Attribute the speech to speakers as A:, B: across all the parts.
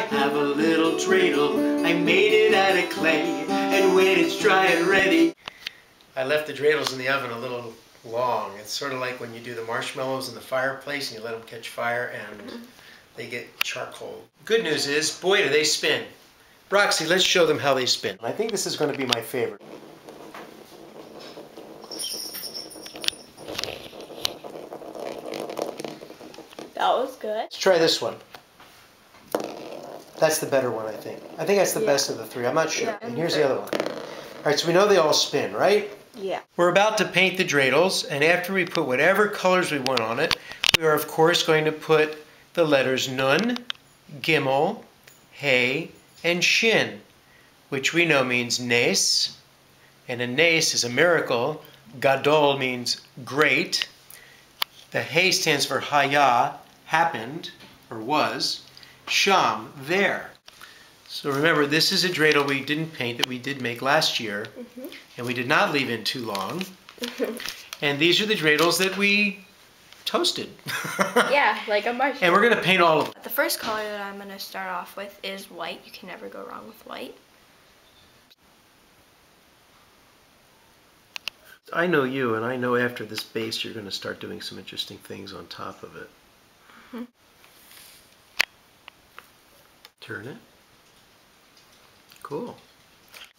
A: have a little dreidel. I made it out of clay, and when it's dry and ready... I left the dreidels in the oven a little long. It's sort of like when you do the marshmallows in the fireplace and you let them catch fire and they get charcoal. Good news is, boy, do they spin. Roxy, let's show them how they spin. I think this is going to be my favorite.
B: That was good.
A: Let's try this one. That's the better one, I think. I think that's the best of the three. I'm not sure.
B: Yeah,
A: and here's the other one. All right, so we know they all spin, right?
B: Yeah.
A: We're about to paint the dreidels, and after we put whatever colors we want on it, we are, of course, going to put the letters Nun, Gimel, Hey, and Shin, which we know means Nes, and a Nes is a miracle. Gadol means great. The Hey stands for Haya, happened, or was. Sham, there. So remember, this is a dreidel we didn't paint that we did make last year, and we did not leave in too long. And these are the dreidels that we toasted.
B: Yeah, like a marshmallow.
A: And we're going to paint all of them.
B: The first color that I'm going to start off with is white. You can never go wrong with white.
A: I know you, and I know after this base you're going to start doing some interesting things on top of it. Turn it. Cool.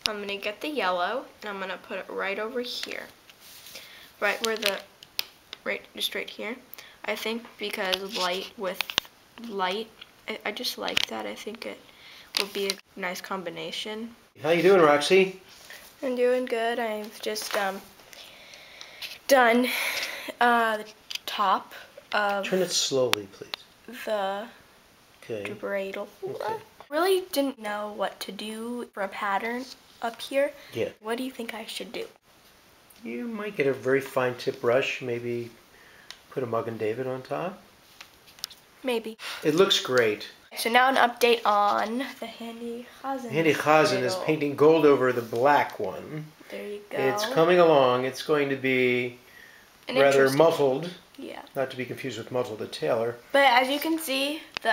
B: I'm going to get the yellow, and I'm going to put it right over here. Right where the, just right here. I think because light with light, I just like that. I think it would be a nice combination.
A: How you doing, Roxy?
B: I'm doing good. I've just done the top of...
A: Turn it slowly, please.
B: The dreidel. Okay. Really didn't know what to do for a pattern up here.
A: Yeah.
B: What do you think I should do?
A: You might get a very fine tip brush, maybe put a Mug and David on top.
B: Maybe.
A: It looks great.
B: So now an update on the Handy Hazzan.
A: Handy Hazzan is painting gold over the black one.
B: There you go.
A: It's coming along. It's going to be rather muffled.
B: Yeah.
A: Not to be confused with Muzzle the Tailor.
B: But as you can see, the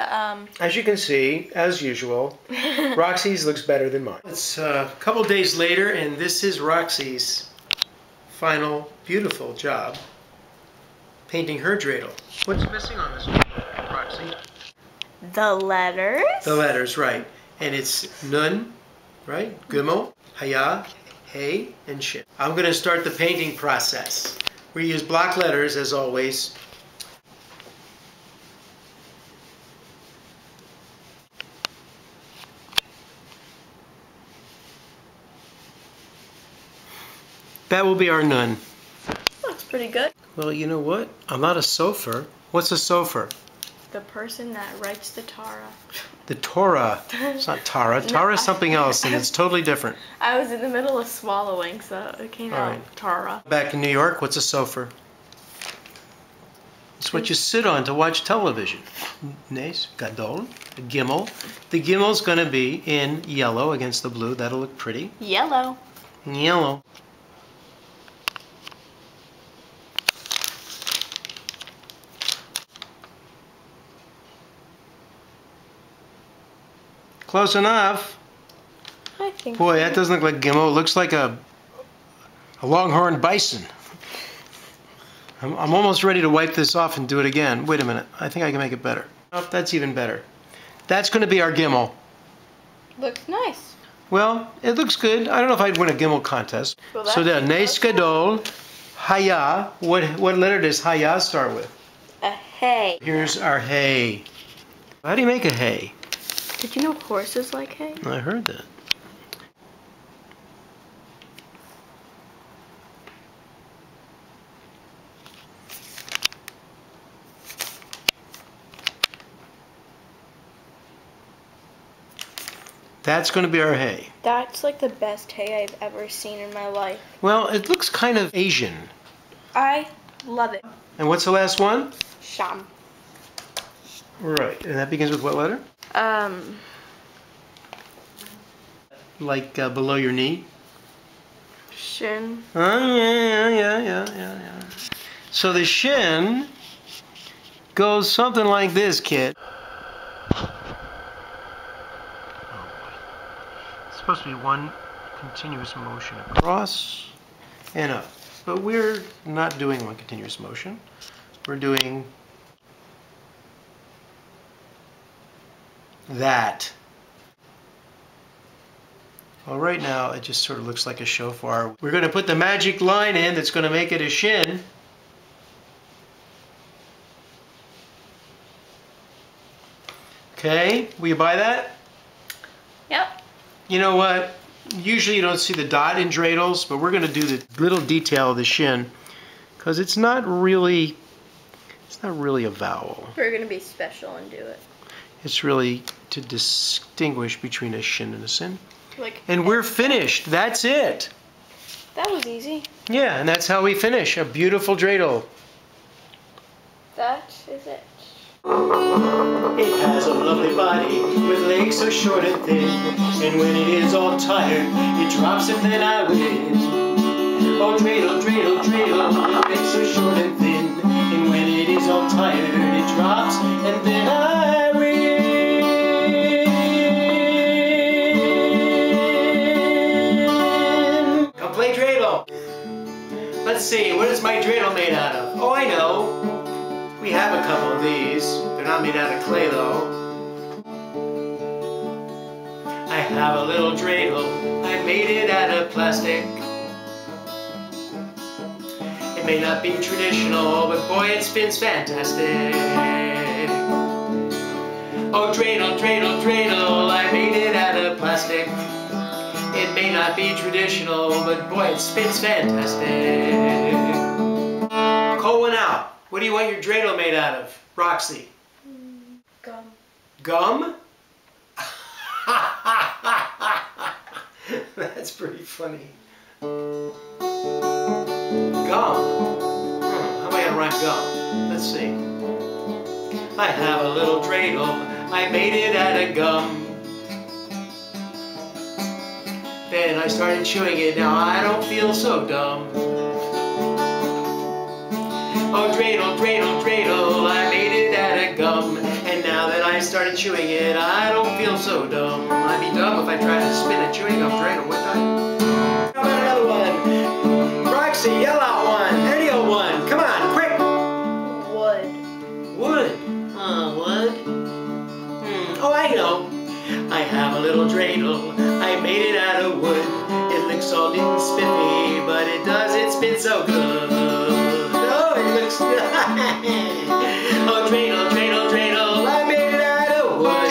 A: As you can see, as usual, Roxy's looks better than mine. It's a couple days later, and this is Roxy's final beautiful job painting her dreidel. What's missing on this one, Roxy?
B: The letters.
A: The letters, right. And it's Nun, right? Gimel, Haya, Hey, and Shin. I'm going to start the painting process. We use block letters as always. That will be our Nun.
B: Looks pretty good.
A: Well, you know what? I'm not a sofer. What's a sofer?
B: The person that writes the Torah.
A: The Torah. It's not Tara. Tara is something else, and it's totally different.
B: I was in the middle of swallowing, so it came out Torah.
A: Back in New York, what's a sofer? It's what you sit on to watch television. Nes, Gadol, a Gimel. The Gimel's going to be in yellow against the blue. That'll look pretty.
B: Yellow.
A: Yellow. Close enough.
B: I think.
A: Boy, that doesn't look like Gimel. It looks like a longhorn bison. I'm almost ready to wipe this off and do it again. Wait a minute. I think I can make it better. Oh, that's even better. That's going to be our Gimel.
B: Looks nice.
A: Well, it looks good. I don't know if I'd win a Gimel contest.
B: Well,
A: so then, Nes Gadol, Haya. What letter does Haya start with?
B: A hay.
A: Here's our hay. How do you make a hay?
B: Did you know horses like hay?
A: I heard that. That's going to be our hay.
B: That's like the best hay I've ever seen in my life.
A: Well, it looks kind of Asian.
B: I love it.
A: And what's the last one?
B: Sham.
A: Right. And that begins with what letter? Like below your knee?
B: Shin.
A: Oh, yeah. So the shin goes something like this, kid. supposed to be one continuous motion across and up. But we're not doing one continuous motion. We're doing that. Well, right now it just sort of looks like a shofar. We're going to put the magic line in that's going to make it a shin. Okay, will you buy that?
B: Yep.
A: You know what? Usually you don't see the dot in dreidels, but we're going to do the little detail of the shin because it's not really a vowel.
B: We're going to be special and do it.
A: It's really to distinguish between a shin and a sin.
B: Like,
A: and we're finished. That's it.
B: That was easy.
A: Yeah, and that's how we finish a beautiful dreidel.
B: That is it.
A: It has a lovely body with legs so short and thin, and when it is all tired, it drops and then I win. Oh, dreidel, dreidel, dreidel, legs so short and thin, and when it is all tired, it drops and then I win. Come play dreidel. Let's see, what is my dreidel made out of? Oh, I know. We have a couple of these. They're not made out of clay though. I have a little dreidel. I made it out of plastic. It may not be traditional, but boy, it spins fantastic. Oh, dreidel, dreidel, dreidel. I made it out of plastic. It may not be traditional, but boy, it spins fantastic. Call one out. What do you want your dreidel made out of, Roxy?
B: Gum.
A: Gum? That's pretty funny. Gum. How am I gonna rhyme gum? Let's see. I have a little dreidel. I made it out of gum. Then I started chewing it. Now I don't feel so dumb. Oh, dreidel, dreidel, dreidel, I made it out of gum. And now that I started chewing it, I don't feel so dumb. I'd be dumb if I tried to spin a chewing gum dreidel, wouldn't I? How about another one? Roxy, yell out one. Any old one. Come on, quick.
B: Wood.
A: Wood. Wood? Oh, I know. I have a little dreidel. I made it out of wood. It looks all neat and spiffy, but it spins so good. Oh, dreidel, dreidel, dreidel, I made it out of wood.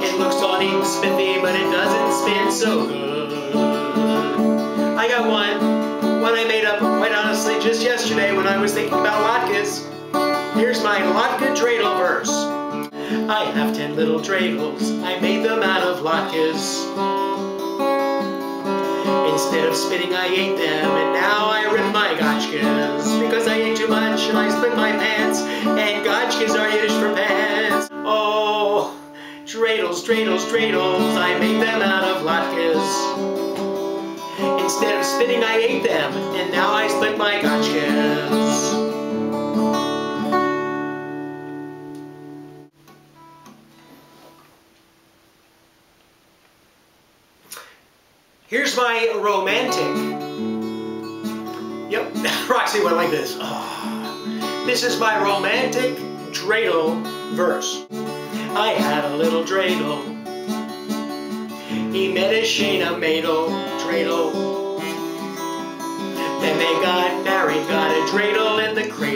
A: It looks all neat and spiffy, but it doesn't spin so good. I got one I made up, quite honestly, just yesterday when I was thinking about latkes. Here's my latke dreidel verse. I have 10 little dreidels, I made them out of latkes. Instead of spitting, I ate them, and now I rip my gotchkas. Because I ate too much, and I split my pants, and gotchkas are Yiddish for pants. Oh, dreidels, dreidels, dreidels, I made them out of latkes. Instead of spitting, I ate them, and now I split my gotchkas. Here's my romantic. Yep, Roxy went like this. Oh. This is my romantic dreidel verse. I had a little dreidel. He met a Shayna Madel dreidel. Then they got married, got a dreidel in the cradle.